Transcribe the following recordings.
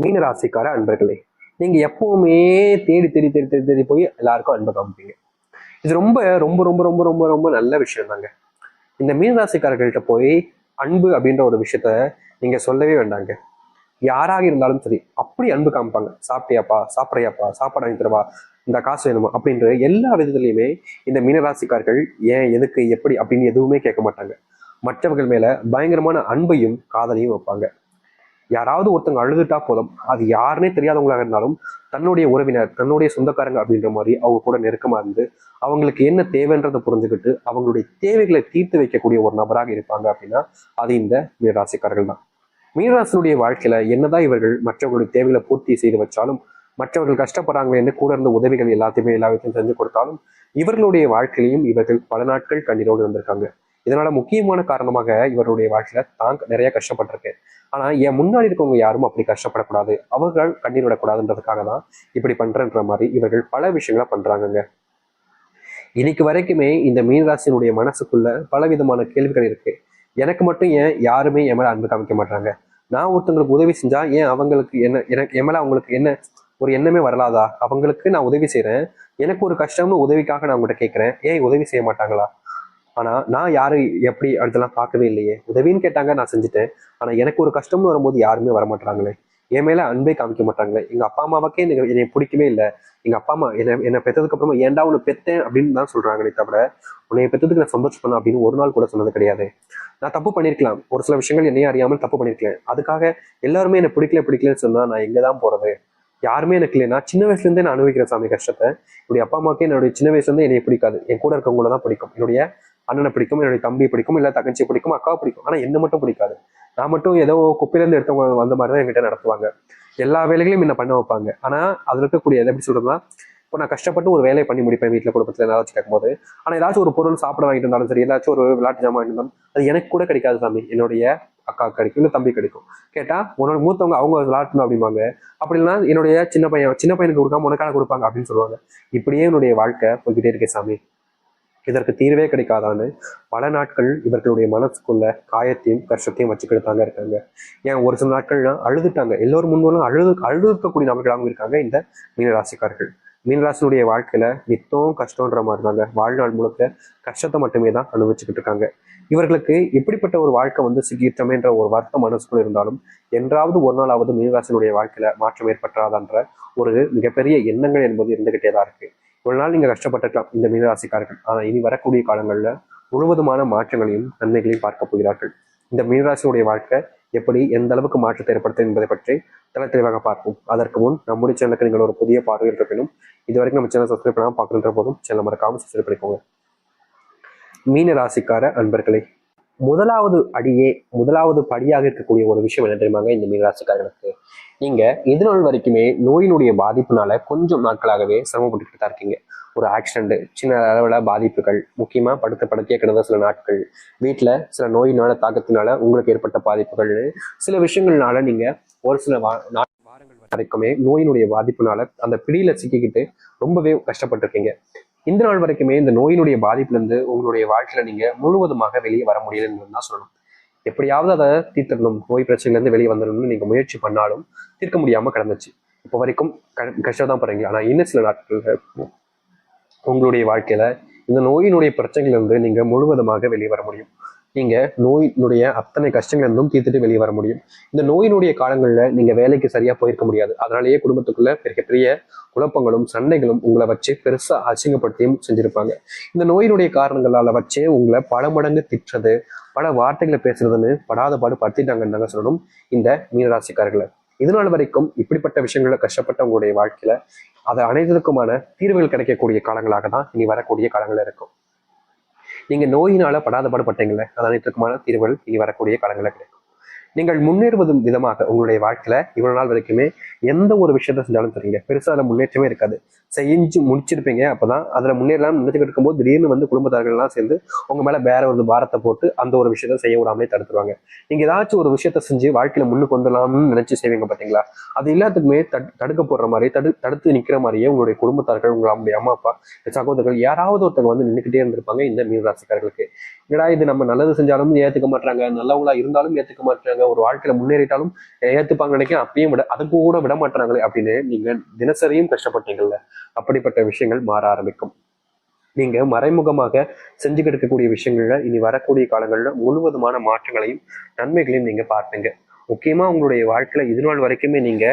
மீனராசிக்கார அன்பர்களே, நீங்க எப்பவுமே தேடி தேடி தேடி தேடி தேடி போய் எல்லாருக்கும் அன்பை காமிப்பீங்க. இது ரொம்ப ரொம்ப ரொம்ப ரொம்ப ரொம்ப ரொம்ப நல்ல விஷயம் தாங்க. இந்த மீனராசிக்காரர்கள்ட்ட போய் அன்பு அப்படின்ற ஒரு விஷயத்த நீங்க சொல்லவே வேண்டாங்க. யாராக இருந்தாலும் சரி, அப்படி அன்பு காமிப்பாங்க. சாப்பிட்டியாப்பா, சாப்பிட்றியாப்பா, சாப்பாடு வாங்கி தரவா, இந்த காசு வேணுமா அப்படின்ற எல்லா விதத்துலையுமே இந்த மீனராசிக்காரர்கள் ஏன், எதுக்கு, எப்படி அப்படின்னு எதுவுமே கேட்க மாட்டாங்க. மற்றவர்கள் மேல பயங்கரமான அன்பையும் காதலையும் வைப்பாங்க. யாராவது ஒருத்தவங்க அழுதுட்டா போதும், அது யாருன்னே தெரியாதவங்களாக இருந்தாலும் தன்னுடைய உறவினர், தன்னுடைய சொந்தக்காரங்க அப்படின்ற மாதிரி அவங்க கூட நெருக்கமா இருந்து அவங்களுக்கு என்ன தேவைன்றதை புரிஞ்சுக்கிட்டு அவங்களுடைய தேவைகளை தீர்த்து வைக்கக்கூடிய ஒரு நபராக இருப்பாங்க அப்படின்னா அது இந்த மீனராசிக்காரர்கள் தான். மீனராசினுடைய வாழ்க்கையில என்னதான் இவர்கள் மற்றவர்களுடைய தேவைகளை பூர்த்தி செய்து வச்சாலும், மற்றவர்கள் கஷ்டப்படுறாங்களேன்னு கூட இருந்த உதவிகள் எல்லாத்தையுமே எல்லாத்தையும் செஞ்சு கொடுத்தாலும், இவர்களுடைய வாழ்க்கையிலையும் இவர்கள் பல நாட்கள் கண்ணீரோடு இருந்திருக்காங்க. இதனால முக்கியமான காரணமாக இவருடைய வாழ்க்கையில தான் நிறைய கஷ்டப்பட்டிருக்கேன். ஆனா என் முன்னாடி இருக்கவங்க யாரும் அப்படி கஷ்டப்படக்கூடாது, அவர்கள் கண்ணீர் விடக்கூடாதுன்றதுக்காக தான் இப்படி பண்றன்ற மாதிரி இவர்கள் பல விஷயங்களை பண்றாங்கங்க. இன்னைக்கு வரைக்குமே இந்த மீனராசினுடைய மனசுக்குள்ள பலவிதமான கேள்விகள் இருக்கு. எனக்கு மட்டும் ஏன் யாருமே என் மேல அன்பு காமிக்க மாட்டாங்க? நான் ஒருத்தவங்களுக்கு உதவி செஞ்சா ஏன் அவங்களுக்கு என்ன, எனக்கு என் மேல அவங்களுக்கு என்ன ஒரு எண்ணமே வரலாதா? அவங்களுக்கு நான் உதவி செய்யறேன், எனக்கு ஒரு கஷ்டம்னு உதவிக்காக நான் உங்கள்கிட்ட கேட்கிறேன், ஏன் உதவி செய்ய மாட்டாங்களா? ஆனா நான் யாரு எப்படி அடுத்தெல்லாம் பார்க்கவே இல்லையே. உதவின்னு கேட்டாங்க, நான் செஞ்சுட்டேன். ஆனா எனக்கு ஒரு கஷ்டம்னு வரும்போது யாருமே வரமாட்டாங்களே, என் மேல அன்பே காமிக்க மாட்டாங்களே. எங்க அப்பா அம்மாவுக்கே என்னை பிடிக்கவே இல்லை. எங்க அப்பா அம்மா என்னை பெற்றதுக்கு அப்புறமா ஏன்டா உன்னை பெத்தேன் அப்படின்னு தான் சொல்றாங்களே தவிர உன்னை பெற்றதுக்கு நான் சந்தோஷப்படணும் அப்படின்னு ஒரு நாள் கூட சொன்னது கிடையாது. நான் தப்பு பண்ணிருக்கலாம், ஒரு சில விஷயங்கள் என்னையே அறியாமல் தப்பு பண்ணிருக்கேன். அதுக்காக எல்லாருமே என்னை பிடிக்கலன்னு சொன்னா நான் எங்கதான் போறது? யாருமே எனக்கு இல்லைன்னா சின்ன வயசுல இருந்தே நான் அனுபவிக்கிற சாமி கஷ்டத்தை. என்னுடைய அப்பா அம்மாவுக்கு என்னுடைய சின்ன வயசுல இருந்தே என்னை பிடிக்காது, என் கூட இருக்கவங்கள தான் பிடிக்கும். என்னுடைய அண்ணனை பிடிக்கும், என்னுடைய தம்பி பிடிக்கும், இல்லை தங்கச்சி பிடிக்கும், அக்காவை பிடிக்கும். ஆனா என்ன மட்டும் பிடிக்காது. நான் மட்டும் ஏதோ குப்பையிலேருந்து எடுத்தவங்க வந்த மாதிரி தான் என்கிட்ட நடத்துவாங்க. எல்லா வேலைகளையும் என்ன பண்ண வைப்பாங்க. ஆனா அதுல இருக்கக்கூடிய எதை எப்படி சொல்றதுன்னா, இப்போ நான் கஷ்டப்பட்டு ஒரு வேலையை பண்ணி முடிப்பேன் வீட்டில் குடும்பத்தில் ஏதாச்சும் கேட்கும்போது. ஆனா ஏதாச்சும் ஒரு பொருள் சாப்பிட வாங்கிட்டு இருந்தாலும் சரி, ஏதாச்சும் ஒரு விளையாட்டு ஜாமான் வாங்கிட்டு இருந்தாலும் அது எனக்கு கூட கிடைக்காது சாமி, என்னுடைய அக்கா கிடைக்கும், இல்லை தம்பி கிடைக்கும். கேட்டா உன்னோட மூத்தவங்க அவங்க விளையாட்டணும் அப்படிம்பாங்க. அப்படி இல்லைன்னா என்னுடைய சின்ன பையனுக்கு கொடுக்காம உனக்காக கொடுப்பாங்க அப்படின்னு சொல்லுவாங்க. இப்படியே என்னுடைய வாழ்க்கை போய்கிட்டே இருக்கேன் சாமி, இதற்கு தீர்வே கிடைக்காதான்னு பல நாட்கள் இவர்களுடைய மனசுக்குள்ள காயத்தையும் கஷ்டத்தையும் வச்சுக்கிட்டு தாங்க இருக்காங்க. ஏன் ஒரு சில நாட்கள்லாம் அழுதுட்டாங்க, எல்லோரும் முன்னும் அழுதுக்கக்கூடிய நபர்களாகவும் இருக்காங்க இந்த மீனராசிக்காரர்கள். மீனராசினுடைய வாழ்க்கையில நித்தம் கஷ்டன்ற மாதிரி தாங்க, வாழ்நாள் முழுக்க கஷ்டத்தை மட்டுமே தான் அனுபவிச்சுக்கிட்டு இருக்காங்க. இவர்களுக்கு இப்படிப்பட்ட ஒரு வாழ்க்கை வந்து சிக்கிட்டமேன்ற ஒரு வருத்தம் மனசுக்குள்ள இருந்தாலும் என்றாவது ஒரு நாளாவது மீனராசினுடைய வாழ்க்கையில மாற்றம் ஏற்பட்டாதான்ற ஒரு மிகப்பெரிய எண்ணங்கள் என்பது இருந்துகிட்டே தான் இருக்கு. ஒரு நாள் நீங்க கஷ்டப்பட்டுக்கலாம் இந்த மீனராசிக்காரர்கள், ஆனா இனி வரக்கூடிய காலங்கள்ல முழுவதுமான மாற்றங்களையும் நன்மைகளையும் பார்க்க போகிறார்கள். இந்த மீனராசியுடைய வாழ்க்கை எப்படி எந்த அளவுக்கு மாற்றத்தை ஏற்படுத்தும் என்பதை பற்றி தெளிவாக பார்ப்போம். அதற்கு முன் நம்முடைய சேனலுக்கு நீங்கள் ஒரு புதிய பார்வையில் இருப்பினும் இதுவரைக்கும் நம்ம சேனல் சப்ஸ்கிரைப் பண்ணாமல் பார்க்கின்ற போதும் சேனல் மறக்காம சப்ஸ்கிரைப் பண்ணிக்கோங்க. மீன ராசிக்கார அன்பர்களே, முதலாவது படியாக இருக்கக்கூடிய ஒரு விஷயம் என்ன தெரியுமாங்க? இந்த மீனராசிக்காரர்களுக்கு நீங்க இது நாள் வரைக்குமே நோயினுடைய பாதிப்புனால கொஞ்சம் நாட்களாகவே சிரமப்பட்டு தான் இருக்கீங்க. ஒரு ஆக்சிடென்ட், சின்ன அளவுல பாதிப்புகள், முக்கியமா படுத்திய கிடந்த சில நாட்கள், வீட்டுல சில நோயினால தாக்கத்தினால உங்களுக்கு ஏற்பட்ட பாதிப்புகள்னு சில விஷயங்கள்னால நீங்க ஒரு சில வாரங்கள் வரைக்குமே நோயினுடைய பாதிப்புனால அந்த பிடியில சிக்கிக்கிட்டு ரொம்பவே கஷ்டப்பட்டு இருக்கீங்க. இந்த நாள் வரைக்குமே இந்த நோயினுடைய பாதிப்புல இருந்து உங்களுடைய வாழ்க்கையில நீங்க முழுவதுமாக வெளியே வர முடியலன்னு தான் சொல்லணும். எப்படியாவது அதை தீர்த்திடணும், நோய் பிரச்சனையில இருந்து வெளியே வந்துடணும்னு நீங்க முயற்சி பண்ணாலும் தீர்க்க முடியாம கிடந்துச்சு. இப்போ வரைக்கும் கஷ்டம் தான் படுறீங்க. ஆனா இன்னும் சில நாட்கள் உங்களுடைய வாழ்க்கையில இந்த நோயினுடைய பிரச்சனைகள் இருந்து நீங்க முழுவதுமாக வெளியே வர முடியும். நீங்க நோயினுடைய அத்தனை கஷ்டங்கள் இருந்தும் தீர்த்துட்டு வெளியே வர முடியும். இந்த நோயினுடைய காலங்கள்ல நீங்க வேலைக்கு சரியா போயிருக்க முடியாது. அதனாலேயே குடும்பத்துக்குள்ள பெரிய குழப்பங்களும் சண்டைகளும் உங்களை வச்சு பெருசா அசிங்கப்படுத்தியும் செஞ்சிருப்பாங்க. இந்த நோயினுடைய காரணங்களால வச்சே உங்களை பல மடங்கு திட்டுறது, பல வார்த்தைகளை பேசுறதுன்னு படாத பாடு படுத்திட்டாங்கன்னு தாங்க சொல்லணும் இந்த மீனராசிக்காரர்களை. இதனால் வரைக்கும் இப்படிப்பட்ட விஷயங்களை கஷ்டப்பட்ட உங்களுடைய வாழ்க்கையில அதை அனைத்துக்குமான தீர்வுகள் கிடைக்கக்கூடிய காலங்களாக தான் இனி வரக்கூடிய காலங்கள் இருக்கும். நீங்க நோயினால படாத பாடுபட்டீங்களே, அது அனைத்துக்குமான தீர்வுகள் இனி வரக்கூடிய காலங்களில் கிடைக்கும். நீங்கள் முன்னேறுவதும் விதமாக உங்களுடைய வாழ்க்கையில இவ்வளவு நாள் வரைக்குமே எந்த ஒரு விஷயத்த செஞ்சாலும் தெரியுங்க, பெருசா அதுல முன்னேற்றமே இருக்காது. செஞ்சு முடிச்சிருப்பீங்க. அப்பதான் அதுல முன்னேறலாம் நினைச்சுக்கிட்டு இருக்கும்போது திடீர்னு வந்து குடும்பத்தார்கள் எல்லாம் சேர்ந்து உங்க மேல வேற ஒரு பாரத்தை போட்டு அந்த ஒரு விஷயத்த செய்ய விடாமலே தடுத்துருவாங்க. நீங்க ஏதாச்சும் ஒரு விஷயத்த செஞ்சு வாழ்க்கையில முன்னுக்கு வந்துடலாம்னு நினைச்சு செய்வீங்க பாத்தீங்களா, அது எல்லாத்துக்குமே தடுக்க போடுற மாதிரி தடுத்து நிக்கிற மாதிரியே உங்களுடைய குடும்பத்தார்கள், உங்களுடைய அம்மா அப்பா, சகோதரர்கள் யாராவது ஒருத்தவங்க வந்து நின்றுக்கிட்டே இருந்திருப்பாங்க இந்த மீனராசிக்காரர்களுக்கு. ஏடா இது நம்ம நல்லது செஞ்சாலும் ஏத்துக்க மாட்டாங்க, நல்லவங்களா இருந்தாலும் ஏத்துக்க மாட்டாங்க, ஒரு வாழ்க்கையில முன்னேறிட்டாலும் ஏத்துப்பாங்க நினைக்க, அப்பயும் அது கூட விட மாட்டாங்களே அப்படின்னு நீங்க தினசரியும் கஷ்டப்பட்டீங்கல்ல, அப்படிப்பட்ட விஷயங்கள் மாற ஆரம்பிக்கும். நீங்க மறைமுகமாக செஞ்சுக்கிட்டு இருக்கக்கூடிய விஷயங்கள்ல இனி வரக்கூடிய காலங்கள்ல முழுவதுமான மாற்றங்களையும் நன்மைகளையும் நீங்க பார்ப்பீங்க. முக்கியமா உங்களுடைய வாழ்க்கையில இது நாள் வரைக்குமே நீங்க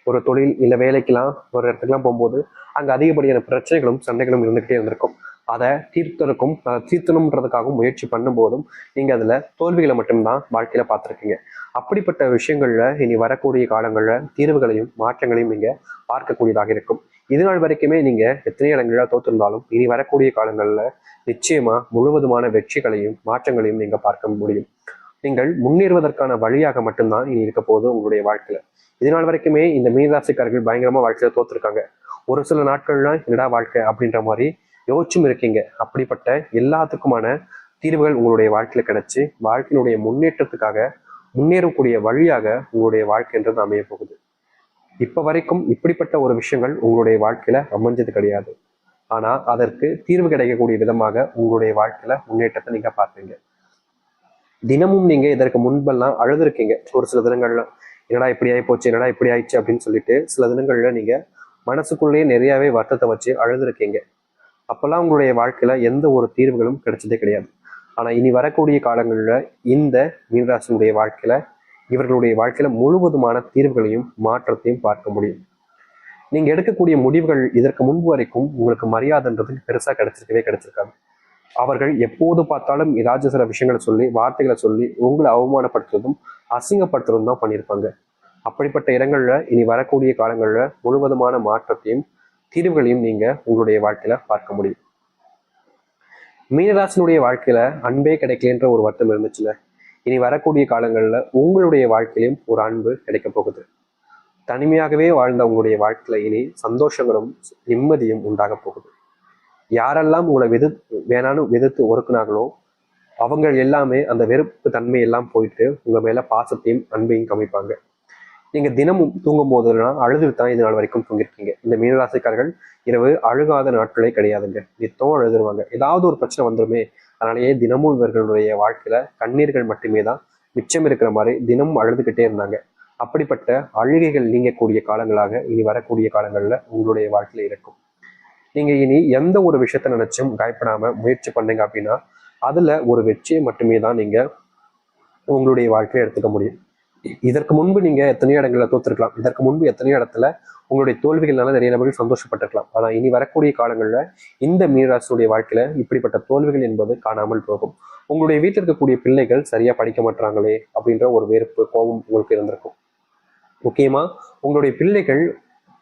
ஒரு தொழில் இல்லை வேலைக்கெல்லாம் ஒரு இடத்துக்குலாம் போகும்போது அங்கே அதிகப்படியான பிரச்சனைகளும் சண்டைகளும் இருந்துகிட்டே இருந்திருக்கும். அதை தீர்த்தணுன்றதுக்காகவும் முயற்சி பண்ணும்போதும் நீங்க அதுல தோல்விகளை மட்டும்தான் வாழ்க்கையில பார்த்துருக்கீங்க. அப்படிப்பட்ட விஷயங்கள்ல இனி வரக்கூடிய காலங்கள்ல தீர்வுகளையும் மாற்றங்களையும் நீங்க பார்க்கக்கூடியதாக இருக்கும். இது நாள் வரைக்குமே நீங்க எத்தனை இடங்கள்ல தோற்றிருந்தாலும் இனி வரக்கூடிய காலங்கள்ல நிச்சயமா முழுவதுமான வெற்றிகளையும் மாற்றங்களையும் நீங்க பார்க்க முடியும். நீங்கள் முன்னேறுவதற்கான வழியாக மட்டும்தான் இனி இருக்க போகுது உங்களுடைய வாழ்க்கையில. இது நாள் வரைக்குமே இந்த மீனராசிக்காரர்கள் பயங்கரமா வாழ்க்கையில தோத்துருக்காங்க. ஒரு சில நாட்கள்லாம் என்னடா வாழ்க்கை அப்படின்ற மாதிரி யோசிச்சும் இருக்கீங்க. அப்படிப்பட்ட எல்லாத்துக்குமான தீர்வுகள் உங்களுடைய வாழ்க்கையில கிடைச்சு வாழ்க்கையினுடைய முன்னேற்றத்துக்காக முன்னேறக்கூடிய வழியாக உங்களுடைய வாழ்க்கைன்றது அமைய போகுது. இப்ப வரைக்கும் இப்படிப்பட்ட ஒரு விஷயங்கள் உங்களுடைய வாழ்க்கையில அமைஞ்சது கிடையாது. ஆனா அதற்கு தீர்வு கிடைக்கக்கூடிய விதமாக உங்களுடைய வாழ்க்கையில முன்னேற்றத்தை நீங்க பார்ப்பீங்க. தினமும் நீங்க இதற்கு முன்பெல்லாம் அழுதுருக்கீங்க. ஒரு சில தினங்கள்ல என்னடா இப்படி ஆகி போச்சு, என்னடா இப்படி ஆயிடுச்சு அப்படின்னு சொல்லிட்டு சில தினங்கள்ல நீங்க மனசுக்குள்ளேயே நிறையவே வருத்தத்தை வச்சு அழுதுருக்கீங்க. அப்பெல்லாம் உங்களுடைய வாழ்க்கையில எந்த ஒரு தீர்வுகளும் கிடைச்சதே கிடையாது. ஆனா இனி வரக்கூடிய காலங்கள்ல இந்த மீனராசினுடைய வாழ்க்கையில இவர்களுடைய வாழ்க்கையில முழுவதுமான தீர்வுகளையும் மாற்றத்தையும் பார்க்க முடியும். நீங்க எடுக்கக்கூடிய முடிவுகள் இதற்கு முன்பு வரைக்கும் உங்களுக்கு மரியாதைன்றது பெருசா கிடைச்சிருக்காது. அவர்கள் எப்போது பார்த்தாலும் ஏதாச்சும் சில விஷயங்களை சொல்லி வார்த்தைகளை சொல்லி உங்களை அவமானப்படுத்துறதும் அசிங்கப்படுத்துறதும் தான் பண்ணியிருப்பாங்க. அப்படிப்பட்ட இடங்கள்ல இனி வரக்கூடிய காலங்கள்ல முழுவதுமான மாற்றத்தையும் தீர்வுகளையும் நீங்க உங்களுடைய வாழ்க்கையில பார்க்க முடியும். மீனராசினுடைய வாழ்க்கையில அன்பே கிடைக்கலன்ற ஒரு வருத்தம் இருந்துச்சுல, இனி வரக்கூடிய காலங்கள்ல உங்களுடைய வாழ்க்கையிலும் ஒரு அன்பு கிடைக்க போகுது. தனிமையாகவே வாழ்ந்த உங்களுடைய வாழ்க்கையில இனி சந்தோஷங்களும் நிம்மதியும் உண்டாக போகுது. யாரெல்லாம் உங்களை வேணாலும் எதிர்த்து ஒறுக்குனாங்களோ அவங்க எல்லாமே அந்த வெறுப்பு தன்மை எல்லாம் போயிட்டு உங்க மேல பாசத்தையும் அன்பையும் கமிப்பாங்க. நீங்க தினமும் தூங்கும் போதெல்லாம் அழுதுட்டு தான் இது நாள் வரைக்கும் தூங்கிருக்கீங்க. இந்த மீனராசிக்காரர்கள் இரவு அழுகாத நாட்களே கிடையாதுங்க. நித்தம் அழுதுருவாங்க. ஏதாவது ஒரு பிரச்சனை வந்துருமே, அதனாலேயே தினமும் இவர்களுடைய வாழ்க்கையில கண்ணீர்கள் மட்டுமே தான் மிச்சம் இருக்கிற மாதிரி தினமும் அழுதுகிட்டே இருந்தாங்க. அப்படிப்பட்ட அழுகைகள் நீங்கக்கூடிய காலங்களாக இனி வரக்கூடிய காலங்கள்ல உங்களுடைய வாழ்க்கையில இருக்கும். நீங்க இனி எந்த ஒரு விஷயத்த நினைச்சும் பயப்படாம முயற்சி பண்ணீங்க அப்படின்னா அதுல ஒரு வெற்றியை மட்டுமே தான் நீங்க உங்களுடைய வாழ்க்கையை எடுத்துக்க முடியும். இதற்கு முன்பு நீங்க எத்தனையோ இடங்கள்ல தோத்துருக்கலாம். இதற்கு முன்பு எத்தனையோ இடத்துல உங்களுடைய தோல்விகள்னால நிறைய நபர்கள் சந்தோஷப்பட்டிருக்கலாம். ஆனா இனி வரக்கூடிய காலங்கள்ல இந்த மீனராசினுடைய வாழ்க்கையில இப்படிப்பட்ட தோல்விகள் என்பது காணாமல் போகும். உங்களுடைய வீட்டில் இருக்கக்கூடிய பிள்ளைகள் சரியா படிக்க மாட்டாங்களே அப்படின்ற ஒரு வெறுப்பு கோபம் உங்களுக்கு இருந்திருக்கும். முக்கியமா உங்களுடைய பிள்ளைகள்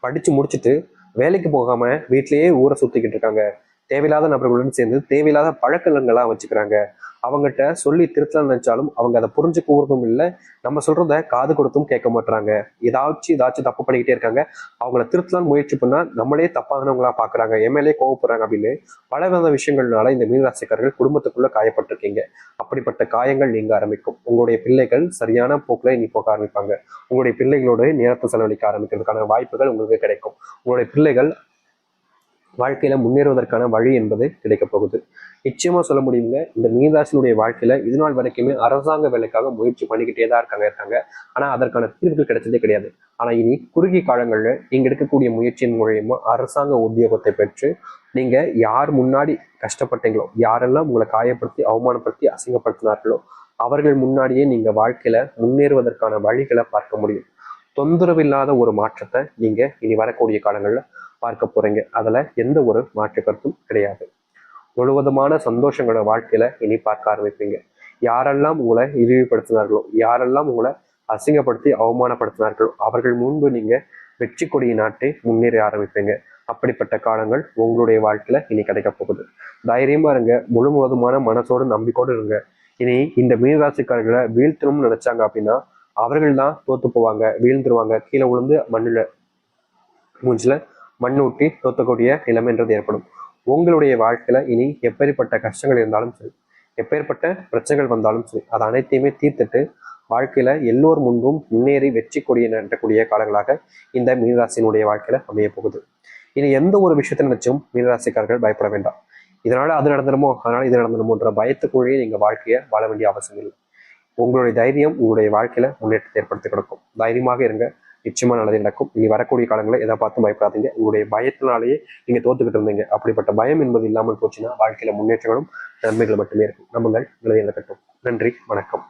படிச்சு முடிச்சுட்டு வேலைக்கு போகாம வீட்டிலேயே ஊரை சுத்திக்கிட்டு இருக்காங்க. தேவையில்லாத நபர்களுடன் சேர்ந்து தேவையில்லாத பழக்கங்கள்லாம் வச்சுக்கிறாங்க. அவங்ககிட்ட சொல்லி திருத்தலாம் நினைச்சாலும் அவங்க அதை புரிஞ்சுக்கூறதும் இல்லை. நம்ம சொல்றத காது கொடுத்தும் கேட்க மாட்டாங்க. ஏதாச்சும் தப்பு பண்ணிக்கிட்டே இருக்காங்க. அவங்கள திருத்தலாம் முயற்சி பண்ணா நம்மளே தப்பானவங்களா பாக்குறாங்க, எம்எல்ஏ கோவப்படுறாங்க அப்படின்னு பல வித விஷயங்கள்னால இந்த மீனராசிக்காரர்கள் குடும்பத்துக்குள்ள காயப்பட்டிருக்கீங்க. அப்படிப்பட்ட காயங்கள் நீங்க ஆரம்பிக்கும். உங்களுடைய பிள்ளைகள் சரியான போக்குல இனி போக ஆரம்பிப்பாங்க. உங்களுடைய பிள்ளைகளோட நேரத்தை செலவழிக்க ஆரம்பிக்கிறதுக்கான வாய்ப்புகள் உங்களுக்கு கிடைக்கும். உங்களுடைய பிள்ளைகள் வாழ்க்கையில முன்னேறுவதற்கான வழி என்பது கிடைக்க போகுது. நிச்சயமா சொல்ல முடியுங்க, இந்த மீனராசினுடைய வாழ்க்கையில இது நாள் வரைக்குமே அரசாங்க வேலைக்காக முயற்சி பண்ணிக்கிட்டே தான் இருக்காங்க. ஆனா அதற்கான தீர்வுகள் கிடைச்சதே கிடையாது. ஆனா இனி குறுகிய காலங்கள்ல நீங்க எடுக்கக்கூடிய முயற்சியின் மூலியமா அரசாங்க உத்தியோகத்தை பெற்று நீங்க யார் முன்னாடி கஷ்டப்பட்டீங்களோ, யாரெல்லாம் உங்களை காயப்படுத்தி அவமானப்படுத்தி அசிங்கப்படுத்தினார்களோ அவர்கள் முன்னாடியே நீங்க வாழ்க்கையில முன்னேறுவதற்கான வழிகளை பார்க்க முடியும். தொந்தரவில்லாத ஒரு மாற்றத்தை நீங்க இனி வரக்கூடிய காலங்கள்ல பார்க்க போறீங்க. அதுல எந்த ஒரு மாற்று கருத்தும் கிடையாது. முழுவதுமான சந்தோஷங்களோட வாழ்க்கையில இனி பார்க்க ஆரம்பிப்பீங்க. யாரெல்லாம் உங்களை இழிவுபடுத்தினார்களோ, யாரெல்லாம் உங்களை அசிங்கப்படுத்தி அவமானப்படுத்தினார்களோ அவர்கள் முன்பு நீங்க வெற்றி கொடியை நாட்டி முன்னேறி ஆரம்பிப்பீங்க. அப்படிப்பட்ட காலங்கள் உங்களுடைய வாழ்க்கையில இனி கிடைக்க போகுது. தைரியமா இருங்க, முழுவதுமான மனசோடு நம்பிக்கையோடு இருங்க. இனி இந்த மீனராசிக்காரர்களை வீழ்த்தணும்னு நினைச்சாங்க அப்படின்னா அவர்கள் தான் தோத்து போவாங்க, வீழ்ந்துருவாங்க, கீழே விழுந்து மூஞ்சில மண் ஊட்டி தோத்தக்கூடிய நிலைமைன்றது ஏற்படும். உங்களுடைய வாழ்க்கையில இனி எப்பேற்பட்ட கஷ்டங்கள் இருந்தாலும் சரி, எப்பேற்பட்ட பிரச்சனைகள் வந்தாலும் சரி, அது அனைத்தையுமே தீர்த்துட்டு வாழ்க்கையில எல்லோர் முன்பும் முன்னேறி வெற்றி கொடியை நட்டக்கூடிய காலங்களாக இந்த மீனராசினுடைய வாழ்க்கையில அமைய போகுது. இனி எந்த ஒரு விஷயத்தை நினைச்சும் மீனராசிக்காரர்கள் பயப்பட வேண்டாம். இதனால அது நடந்துடுமோ, அதனால இது நடந்துடுமோன்ற பயத்துக்குள்ளேயே நீங்க வாழ்க்கையை வாழ வேண்டிய அவசியம் இல்லை. உங்களுடைய தைரியம் உங்களுடைய வாழ்க்கையில முன்னேற்றத்தை ஏற்படுத்தி கொடுக்கும். தைரியமாக இருங்க, நிச்சயமா நல்லது நடக்கும். இனி வரக்கூடிய காலங்களில் எதை பார்த்து பயப்படாதீங்க. உங்களுடைய பயத்தினாலேயே நீங்க தோத்துக்கிட்டு இருந்தீங்க. அப்படிப்பட்ட பயம் என்பது இல்லாமல் போச்சுன்னா வாழ்க்கையில முன்னேற்றங்களும் நன்மைகள் மட்டுமே இருக்கும். நம்புங்கள், நல்லது நடக்கட்டும். நன்றி, வணக்கம்.